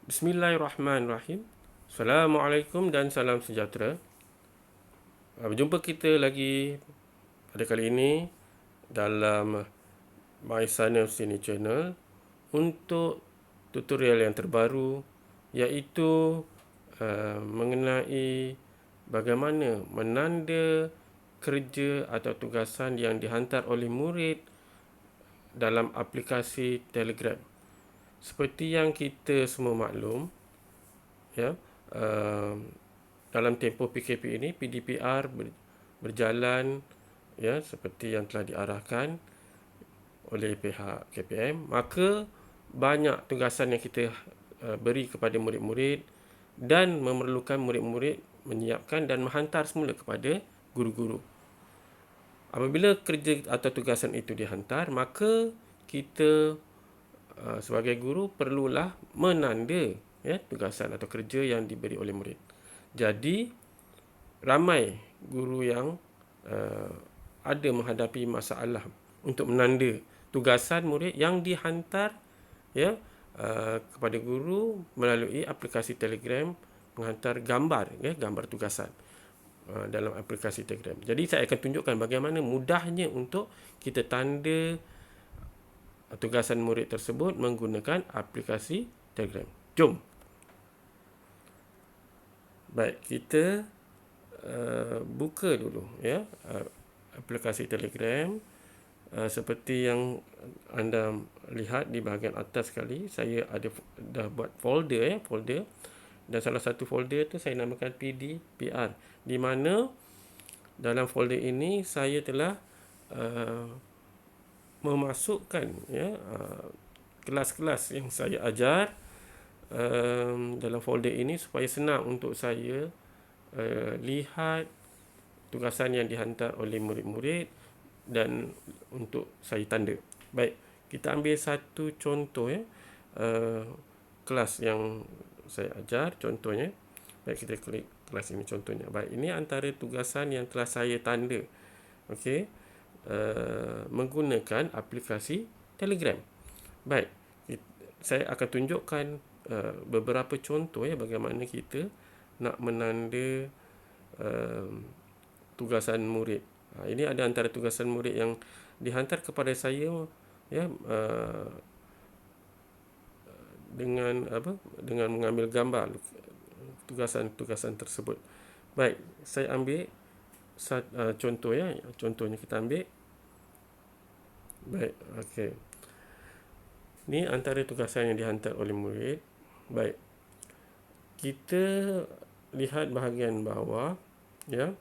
Bismillahirrahmanirrahim. Assalamualaikum dan salam sejahtera. Berjumpa kita lagi pada kali ini dalam My Sana Sini Channel untuk tutorial yang terbaru, iaitu mengenai bagaimana menanda kerja atau tugasan yang dihantar oleh murid dalam aplikasi Telegram. Seperti yang kita semua maklum, ya, dalam tempoh PKP ini PDPR berjalan, ya, seperti yang telah diarahkan oleh pihak KPM. Maka banyak tugasan yang kita beri kepada murid-murid dan memerlukan murid-murid menyiapkan dan menghantar semula kepada guru-guru. Apabila kerja atau tugasan itu dihantar, maka kita sebagai guru perlulah menanda, ya, tugasan atau kerja yang diberi oleh murid. Jadi ramai guru yang uh, ada menghadapi masalah untuk menanda tugasan murid yang dihantar, ya, kepada guru melalui aplikasi Telegram, menghantar gambar, ya, gambar tugasan dalam aplikasi Telegram. Jadi saya akan tunjukkan bagaimana mudahnya untuk kita tanda tugasan murid tersebut menggunakan aplikasi Telegram. Jom. Baik, kita buka dulu, ya, aplikasi Telegram. Seperti yang anda lihat di bahagian atas sekali, saya dah buat folder, ya, folder, dan salah satu folder tu saya namakan PDPR, di mana dalam folder ini saya telah memasukkan, ya, kelas-kelas yang saya ajar dalam folder ini supaya senang untuk saya lihat tugasan yang dihantar oleh murid-murid dan untuk saya tanda. Baik, kita ambil satu contoh, ya, kelas yang saya ajar contohnya. Baik, kita klik kelas ini contohnya. Baik, ini antara tugasan yang telah saya tanda, okey, menggunakan aplikasi Telegram. Baik, saya akan tunjukkan beberapa contoh, ya, bagaimana kita nak menanda tugasan murid. Ini ada antara tugasan murid yang dihantar kepada saya, ya, dengan apa? Dengan mengambil gambar tugasan-tugasan tersebut. Baik, saya ambil contoh, ya. Contohnya kita ambil. Baik, okey. Ini antara tugasan yang dihantar oleh murid. Baik. Kita lihat bahagian bawah, ya.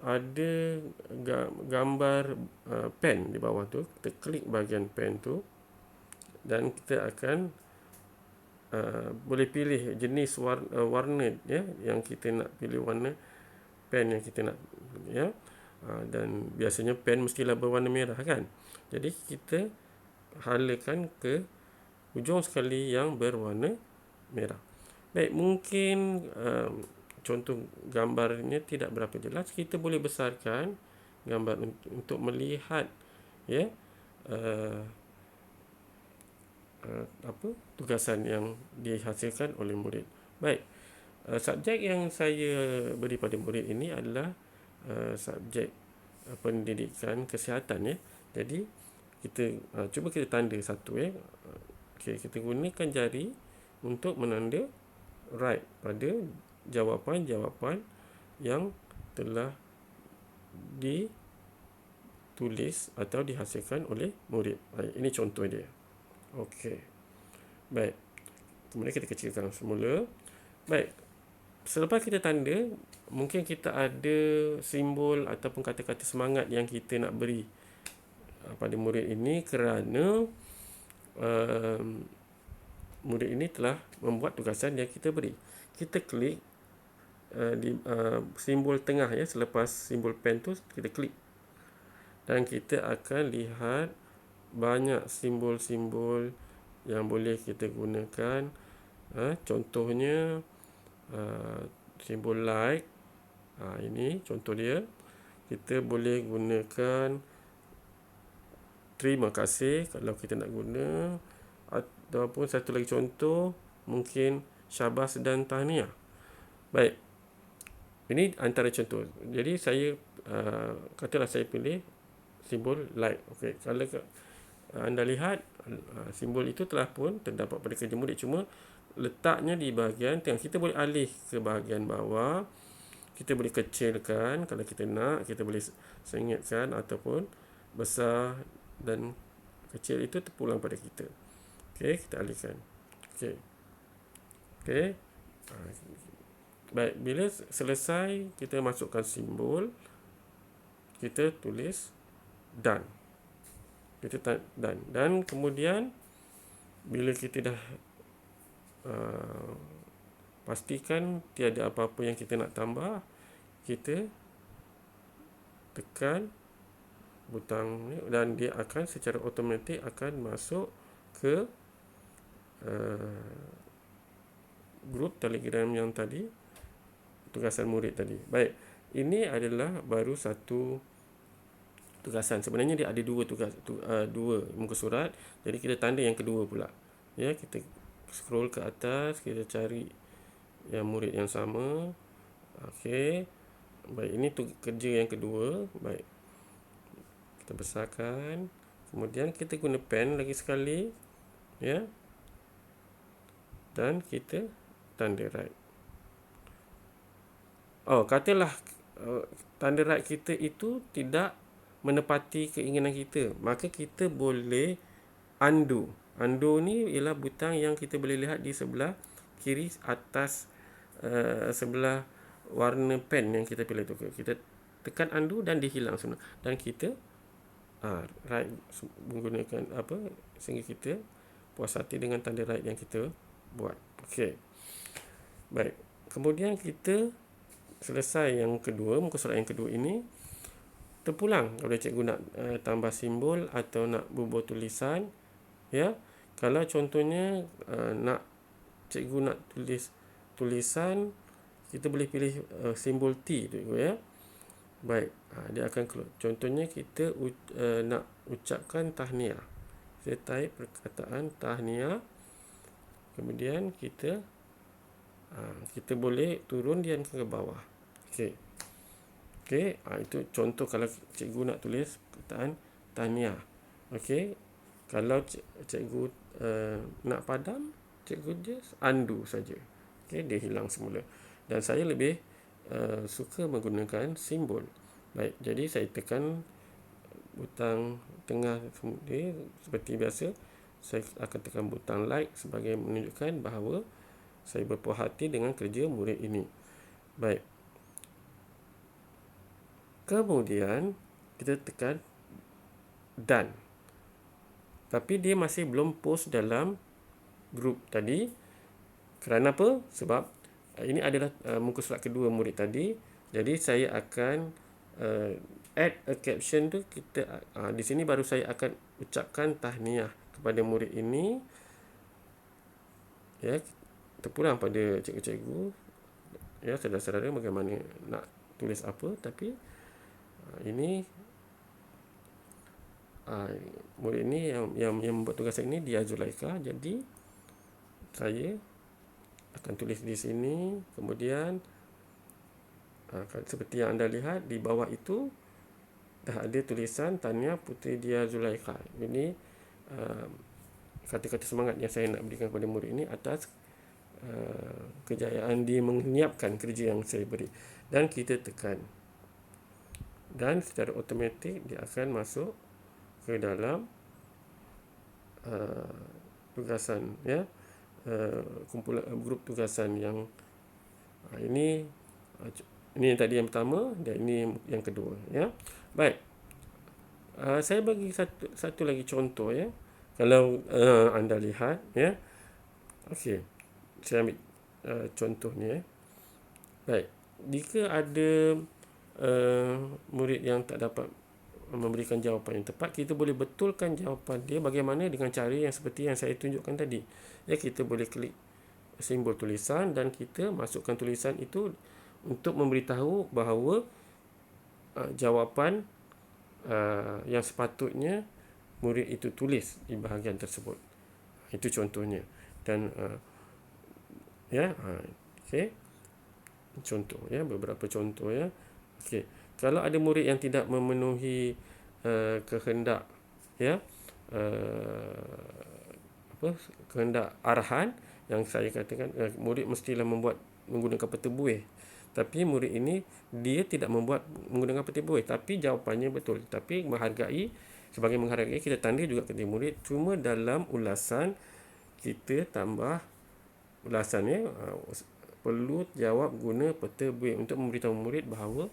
Ada gambar pen di bawah tu. Kita klik bahagian pen tu dan kita akan boleh pilih jenis warna, ya, yang kita nak pilih, warna pen yang kita nak, ya. Dan biasanya pen mestilah berwarna merah, kan. Jadi kita halakan ke ujung sekali yang berwarna merah. Baik, mungkin contoh gambarnya tidak berapa jelas. Kita boleh besarkan gambar untuk melihat, ya, tugasan yang dihasilkan oleh murid. Baik, subjek yang saya beri pada murid ini adalah subjek pendidikan kesihatan, ya. Jadi kita cuba kita tanda satu, ya. Okey, kita gunakan jari untuk menanda right pada jawapan-jawapan yang telah ditulis atau dihasilkan oleh murid. Ini contoh dia. Okey. Baik. Kemudian kita kecilkan semula. Baik. Selepas kita tanda, mungkin kita ada simbol ataupun kata-kata semangat yang kita nak beri pada murid ini kerana murid ini telah membuat tugasan yang kita beri. Kita klik di simbol tengah, ya, selepas simbol pen tu kita klik dan kita akan lihat banyak simbol-simbol yang boleh kita gunakan. Contohnya simbol like. Ini contoh dia. Kita boleh gunakan terima kasih kalau kita nak guna, ataupun satu lagi contoh, mungkin syabas dan tahniah. Baik, ini antara contoh. Jadi saya katalah saya pilih simbol like. Okey, kalau anda lihat simbol itu telah pun terdapat pada kerja murid, cuma letaknya di bahagian tengah. Kita boleh alih ke bahagian bawah, kita boleh kecilkan kalau kita nak, kita boleh sengitkan ataupun besar dan kecil itu terpulang pada kita. Okey, kita alihkan. Okey. Okey. Baik, bila selesai kita masukkan simbol, kita tulis done. Kita done. Dan kemudian bila kita dah pastikan tiada apa-apa yang kita nak tambah, kita tekan butang ni dan dia akan secara automatik akan masuk ke grup Telegram yang tadi, tugasan murid tadi. Baik, ini adalah baru satu tugasan. Sebenarnya dia ada dua dua muka surat. Jadi kita tanda yang kedua pula. Ya, kita scroll ke atas, kita cari yang murid yang sama. Okey. Baik, ini kerja yang kedua. Baik. Kita besarkan. Kemudian kita guna pen lagi sekali. Ya. Dan kita tanda right. Oh, katalah tanda right kita itu tidak menepati keinginan kita, maka kita boleh undo. Undo ni ialah butang yang kita boleh lihat di sebelah kiri atas sebelah warna pen yang kita pilih tu. Kita tekan undo dan dia hilang semua. Dan kita right menggunakan apa sehingga kita puas hati dengan tanda right yang kita buat. Okey. Baik. Kemudian kita selesai yang kedua, muka surat yang kedua ini, terpulang kalau cikgu nak tambah simbol atau nak bubuh tulisan. Ya, kalau contohnya nak cikgu nak tulis tulisan, kita boleh pilih simbol T tu ya. Baik, dia akan keluar. Contohnya kita nak ucapkan tahniah. Saya type perkataan tahniah. Kemudian kita boleh turun dia ke bawah. Okey. Okey, itu contoh kalau cikgu nak tulis perkataan tahniah. Okey. Kalau cikgu nak padam, cikgu just undo saja. Okey, dia hilang semula. Dan saya lebih suka menggunakan simbol. Baik, jadi saya tekan butang tengah ni seperti biasa. Saya akan tekan butang like sebagai menunjukkan bahawa saya berpuas hati dengan kerja murid ini. Baik. Kemudian kita tekan done. Tapi dia masih belum post dalam grup tadi. Kerana apa? Sebab ini adalah muka surat kedua murid tadi. Jadi saya akan add a caption tu, kita di sini baru saya akan ucapkan tahniah kepada murid ini. Ya, terpulang pada cikgu-cikgu. Ya, saudara-saudara bagaimana nak tulis apa, tapi ini murid ini yang membuat tugasan ini dia Zulaikha. Jadi saya akan tulis di sini. Kemudian seperti yang anda lihat di bawah itu dah ada tulisan tahniah Puteri Dia Zulaikha. Ini kata-kata semangat yang saya nak berikan kepada murid ini atas kejayaan dia menyiapkan kerja yang saya beri. Dan kita tekan, dan secara automatik dia akan masuk ke dalam tugasan, ya, kumpulan grup tugasan yang ini yang tadi yang pertama dan ini yang kedua, ya. Baik, saya bagi satu lagi contoh, ya. Kalau anda lihat, ya. Okey, saya ambil contohnya, ya. Baik, jika ada murid yang tak dapat memberikan jawapan yang tepat, kita boleh betulkan jawapan dia bagaimana dengan cara yang seperti yang saya tunjukkan tadi. Ya, kita boleh klik simbol tulisan dan kita masukkan tulisan itu untuk memberitahu bahawa jawapan yang sepatutnya murid itu tulis di bahagian tersebut. Itu contohnya. Dan Ya, okey. Contoh ya, beberapa contoh ya. Okey. Kalau ada murid yang tidak memenuhi kehendak ya, apa kehendak arahan yang saya katakan, murid mestilah menggunakan peta buih. Tapi murid ini dia tidak menggunakan peta buih, tapi jawapannya betul. Tapi sebagai menghargai kita tanda juga kepada murid, cuma dalam ulasan kita tambah ulasannya, perlu jawab guna peta buih untuk memberitahu murid bahawa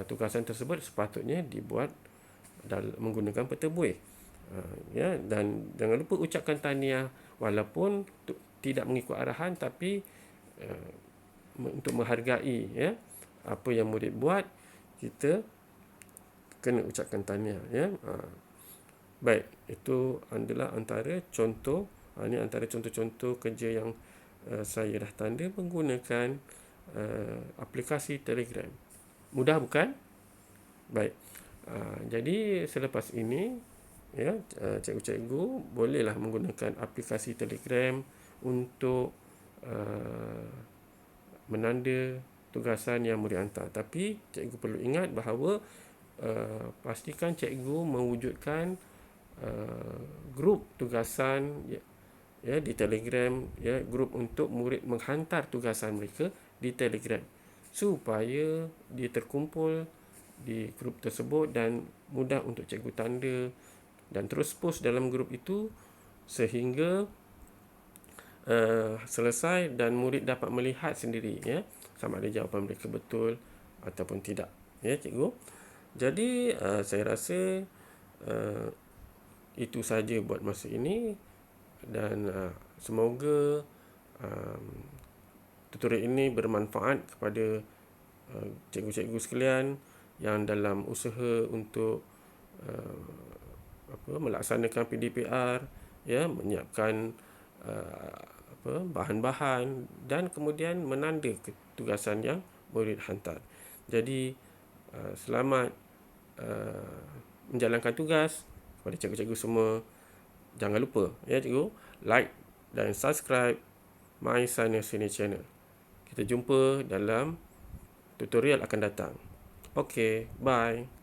tugasan tersebut sepatutnya dibuat menggunakan peta buih. Ya, dan jangan lupa ucapkan tahniah walaupun tidak mengikut arahan, tapi untuk menghargai ya apa yang murid buat, kita kena ucapkan tahniah ya. Baik, itu adalah antara contoh, ini antara contoh-contoh kerja yang saya dah tanda menggunakan aplikasi Telegram. Mudah bukan? Baik. Jadi selepas ini ya, cikgu-cikgu bolehlah menggunakan aplikasi Telegram untuk menanda tugasan yang murid hantar. Tapi cikgu perlu ingat bahawa pastikan cikgu mewujudkan grup tugasan ya di Telegram, ya, grup untuk murid menghantar tugasan mereka di Telegram supaya dia terkumpul di grup tersebut dan mudah untuk cikgu tanda dan terus post dalam grup itu sehingga selesai dan murid dapat melihat sendiri ya sama ada jawapan mereka betul ataupun tidak ya cikgu. Jadi saya rasa itu saja buat masa ini dan semoga tutorial ini bermanfaat kepada cikgu-cikgu sekalian yang dalam usaha untuk melaksanakan PDPR ya, menyiapkan bahan-bahan dan kemudian menanda tugasan yang murid hantar. Jadi selamat menjalankan tugas kepada cikgu-cikgu semua. Jangan lupa ya cikgu, like dan subscribe My Sana Sini Channel. Kita jumpa dalam tutorial akan datang. Okay, bye.